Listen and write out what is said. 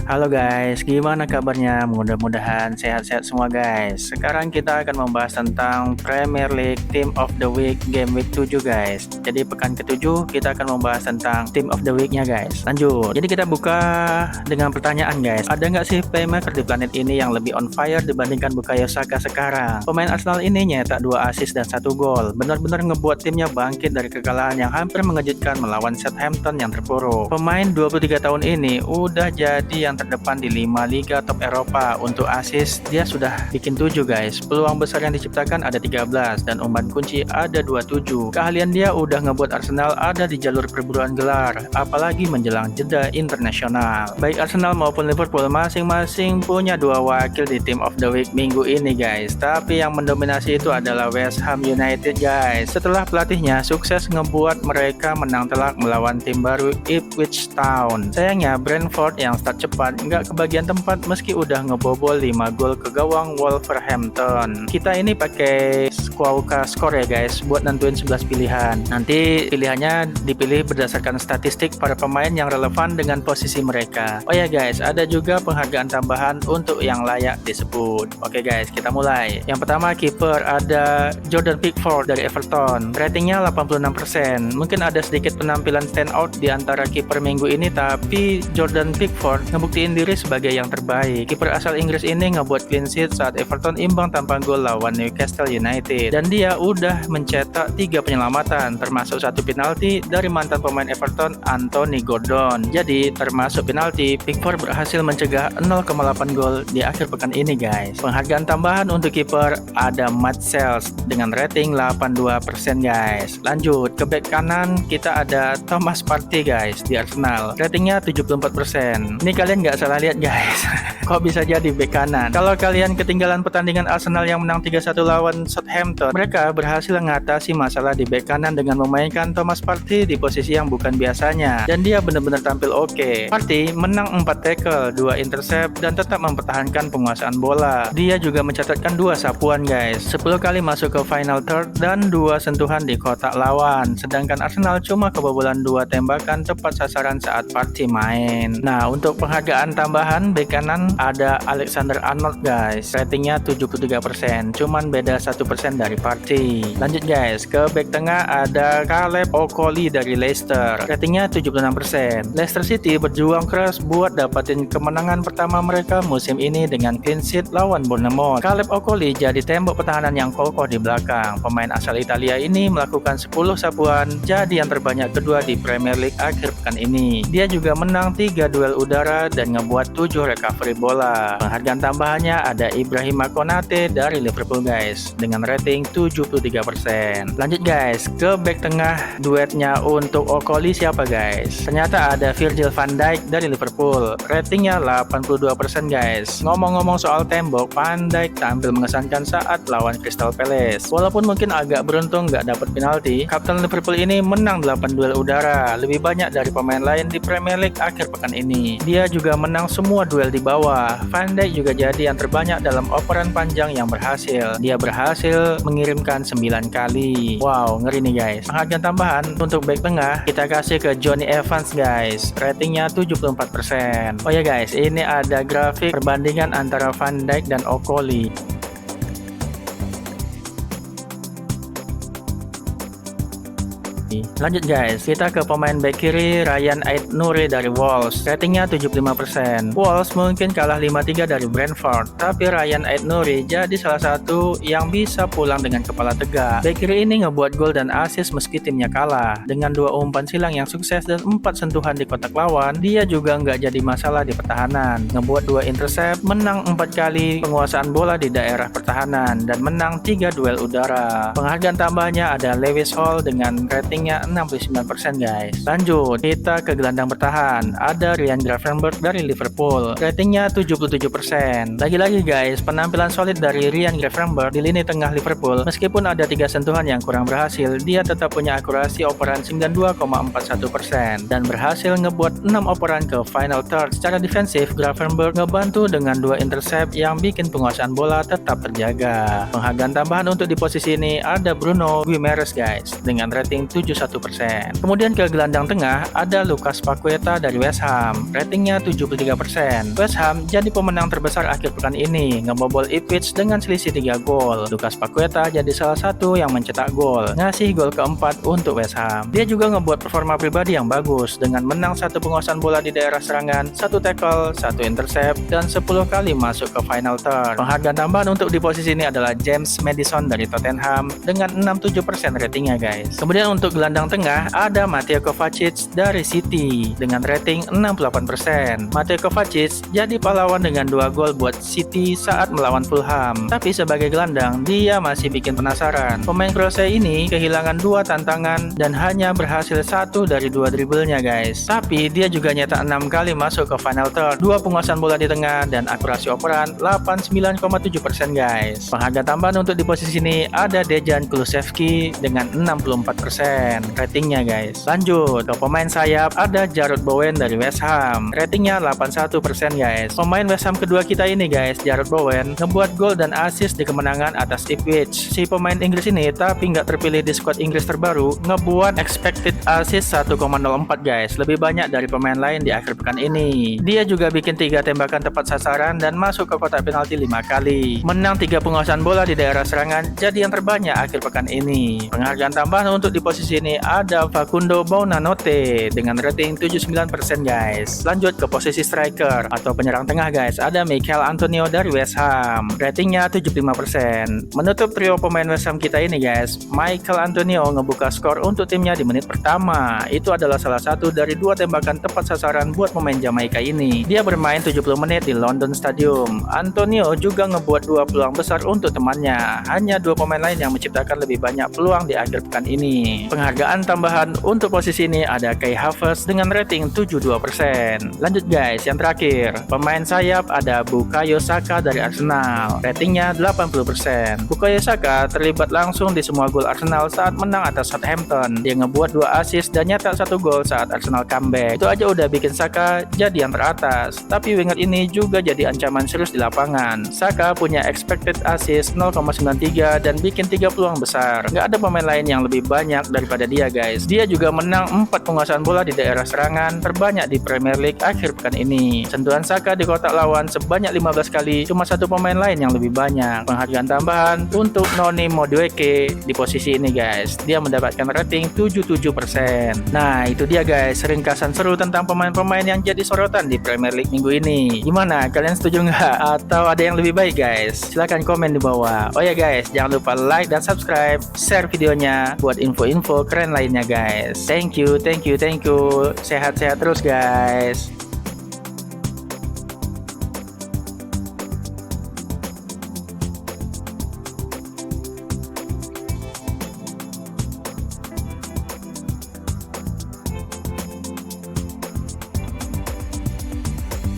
Halo guys, gimana kabarnya? Mudah-mudahan sehat-sehat semua guys. Sekarang kita akan membahas tentang Premier League Team of the Week Game Week 7 guys. Jadi pekan ke-7 kita akan membahas tentang Team of the Week-nya guys. Lanjut. Jadi kita buka dengan pertanyaan guys. Ada nggak sih playmaker di planet ini yang lebih on fire dibandingkan Bukayo Saka sekarang? Pemain Arsenal ini nyetak 2 assist dan 1 gol. Benar-benar ngebuat timnya bangkit dari kekalahan yang hampir mengejutkan melawan Southampton yang terpuruk. Pemain 23 tahun ini udah jadi yang terdepan di 5 liga top Eropa. Untuk assist dia sudah bikin 7 guys. Peluang besar yang diciptakan ada 13 dan umpan kunci ada 27. Keahlian dia udah ngebuat Arsenal ada di jalur perburuan gelar, apalagi menjelang jeda internasional. Baik Arsenal maupun Liverpool masing-masing punya 2 wakil di Team of the Week minggu ini guys. Tapi yang mendominasi itu adalah West Ham United guys. Setelah pelatihnya sukses ngebuat mereka menang telak melawan tim baru Ipswich Town. Sayangnya Brentford yang start cepat nggak kebagian tempat meski udah ngebobol 5 gol ke gawang Wolverhampton. Kita ini pakai Squawka Score ya guys buat nentuin 11 pilihan. Nanti pilihannya dipilih berdasarkan statistik para pemain yang relevan dengan posisi mereka. Oh ya guys, ada juga penghargaan tambahan untuk yang layak disebut. Oke guys, kita mulai. Yang pertama kiper ada Jordan Pickford dari Everton. Ratingnya 86%. Mungkin ada sedikit penampilan stand out di antara kiper minggu ini, tapi Jordan Pickford ngebuktiin diri sebagai yang terbaik. Kiper asal Inggris ini ngebuat clean sheet saat Everton imbang tanpa gol lawan Newcastle United. Dan dia udah mencetak 3 penyelamatan, termasuk 1 penalti dari mantan pemain Everton Anthony Gordon. Jadi termasuk penalti, Pickford berhasil mencegah 0,8 gol di akhir pekan ini guys. Penghargaan tambahan untuk kiper ada Matt Sales dengan rating 82% guys. Lanjut ke bek kanan kita ada Thomas Partey guys di Arsenal. Ratingnya 74%. Ini kalian nggak salah lihat guys. Kok bisa jadi bek kanan? Kalau kalian ketinggalan pertandingan Arsenal yang menang 3-1 lawan Southampton, mereka berhasil mengatasi masalah di bek kanan dengan memainkan Thomas Partey di posisi yang bukan biasanya. Dan dia benar-benar tampil oke. Partey menang 4 tackle, 2 intercept, dan tetap mempertahankan penguasaan bola. Dia juga mencatatkan 2 sapuan guys. 10 kali masuk ke final third dan 2 sentuhan di kotak lawan. Sedangkan Arsenal cuma kebobolan 2 tembakan tepat sasaran saat Partey main. Nah, untuk penghargaan tambahan bek kanan ada Alexander Arnold guys. Ratingnya 73%, cuman beda 1% dari Partey. Lanjut guys, ke bek tengah ada Caleb Okoli dari Leicester. Ratingnya 76%. Leicester City berjuang keras buat dapatin kemenangan pertama mereka musim ini dengan clean sheet lawan Bournemouth. Caleb Okoli jadi tembok pertahanan yang kokoh di belakang. Pemain asal Italia ini melakukan 10 sapuan, jadi yang terbanyak kedua di Premier League akhir pekan ini. Dia juga menang 3 duel udara dan ngebuat 7 recovery bola. Penghargaan tambahannya ada Ibrahima Konate dari Liverpool guys dengan rating 73%. Lanjut guys, ke bek tengah duetnya untuk Okoli siapa guys? Ternyata ada Virgil van Dijk dari Liverpool. Ratingnya 82% guys. Ngomong-ngomong soal tembok, Van Dijk tampil mengesankan saat lawan Crystal Palace. Walaupun mungkin agak beruntung nggak dapat penalti, Kapten Liverpool ini menang 8 duel udara, lebih banyak dari pemain lain di Premier League akhir pekan ini. Dia juga menang semua duel di bawah. Van Dijk juga jadi yang terbanyak dalam operan panjang yang berhasil. Dia berhasil mengirimkan 9 kali. Wow, ngeri nih guys. Penghargaan tambahan untuk back tengah kita kasih ke Jonny Evans guys. Ratingnya 74%. Oh ya guys, ini ada grafik perbandingan antara Van Dijk dan Okoli. Lanjut guys, kita ke pemain bek kiri Ryan Ait-Nouri dari Wolves. Ratingnya 75%. Wolves mungkin kalah 5-3 dari Brentford, tapi Ryan Ait-Nouri jadi salah satu yang bisa pulang dengan kepala tegak. Bek kiri ini ngebuat gol dan assist meski timnya kalah. Dengan 2 umpan silang yang sukses dan 4 sentuhan di kotak lawan, dia juga nggak jadi masalah di pertahanan. Ngebuat 2 intercept, menang 4 kali penguasaan bola di daerah pertahanan, dan menang 3 duel udara. Penghargaan tambahnya ada Lewis Hall dengan ratingnya 69% guys. Lanjut, kita ke gelandang bertahan. Ada Ryan Gravenberch dari Liverpool. Ratingnya 77%. Lagi-lagi guys, penampilan solid dari Ryan Gravenberch di lini tengah Liverpool. Meskipun ada 3 sentuhan yang kurang berhasil, dia tetap punya akurasi operan 92,41% dan berhasil ngebuat 6 operan ke final third. Secara defensif, Gravenberch ngebantu dengan 2 intercept yang bikin penguasaan bola tetap terjaga. Penghargaan tambahan untuk di posisi ini ada Bruno Guimaraes guys dengan rating 71%. Kemudian ke gelandang tengah ada Lucas Paqueta dari West Ham, ratingnya 73%. West Ham jadi pemenang terbesar akhir pekan ini, ngebobol Ipswich dengan selisih 3 gol. Lucas Paqueta jadi salah satu yang mencetak gol, ngasih gol keempat untuk West Ham. Dia juga ngebuat performa pribadi yang bagus dengan menang 1 penguasaan bola di daerah serangan, 1 tackle, 1 intercept, dan 10 kali masuk ke final third. Penghargaan tambahan untuk di posisi ini adalah James Maddison dari Tottenham dengan 67% ratingnya guys. Kemudian untuk gelandang tengah ada Mateo Kovacic dari City dengan rating 68%. Mateo Kovacic jadi pahlawan dengan 2 gol buat City saat melawan Fulham. Tapi sebagai gelandang dia masih bikin penasaran. Pemain Kroasia ini kehilangan 2 tantangan dan hanya berhasil 1 dari 2 dribblenya guys. Tapi dia juga nyetak 6 kali masuk ke final third, 2 penguasaan bola di tengah, dan akurasi operan 89,7% guys. Penghargaan tambahan untuk di posisi ini ada Dejan Kulusevski dengan 64% ratingnya guys. Lanjut ke pemain sayap ada Jarrod Bowen dari West Ham, ratingnya 81% guys. Pemain West Ham kedua kita ini guys, Jarrod Bowen, ngebuat gol dan assist di kemenangan atas Ipswich. Si pemain Inggris ini tapi nggak terpilih di skuad Inggris terbaru, ngebuat expected assist 1,04 guys, lebih banyak dari pemain lain di akhir pekan ini. Dia juga bikin 3 tembakan tepat sasaran dan masuk ke kotak penalti 5 kali. Menang 3 penguasaan bola di daerah serangan, jadi yang terbanyak akhir pekan ini. Penghargaan tambahan untuk di posisi ini ada Facundo Buonanotte dengan rating 79% guys. Lanjut ke posisi striker atau penyerang tengah guys, ada Michail Antonio dari West Ham, ratingnya 75%. Menutup trio pemain West Ham kita ini guys, Michail Antonio ngebuka skor untuk timnya di menit pertama. Itu adalah salah satu dari 2 tembakan tepat sasaran buat pemain Jamaika ini. Dia bermain 70 menit di London Stadium. Antonio juga ngebuat 2 peluang besar untuk temannya. Hanya 2 pemain lain yang menciptakan lebih banyak peluang di akhir pekan ini. Penghargaan tambahan untuk posisi ini ada Kai Havertz dengan rating 72%. Lanjut guys, yang terakhir, pemain sayap ada Bukayo Saka dari Arsenal, ratingnya 80%. Bukayo Saka terlibat langsung di semua gol Arsenal saat menang atas Southampton. Dia ngebuat 2 assist dan nyetak 1 gol saat Arsenal comeback. Itu aja udah bikin Saka jadi yang teratas. Tapi winger ini juga jadi ancaman serius di lapangan. Saka punya expected assist 0,93 dan bikin 3 peluang besar. Nggak ada pemain lain yang lebih banyak daripada dia guys. Dia juga menang 4 penguasaan bola di daerah serangan terbanyak di Premier League akhir pekan ini. Sentuhan Saka di kotak lawan sebanyak 15 kali, cuma 1 pemain lain yang lebih banyak. Penghargaan tambahan untuk Noni Madueke di posisi ini guys. Dia mendapatkan rating 77%. Nah itu dia guys, ringkasan seru tentang pemain-pemain yang jadi sorotan di Premier League minggu ini. Gimana? Kalian setuju nggak? Atau ada yang lebih baik guys? Silahkan komen di bawah. Oh ya guys, jangan lupa like dan subscribe, share videonya buat info-info keren lainnya guys. Thank you. Sehat-sehat terus guys.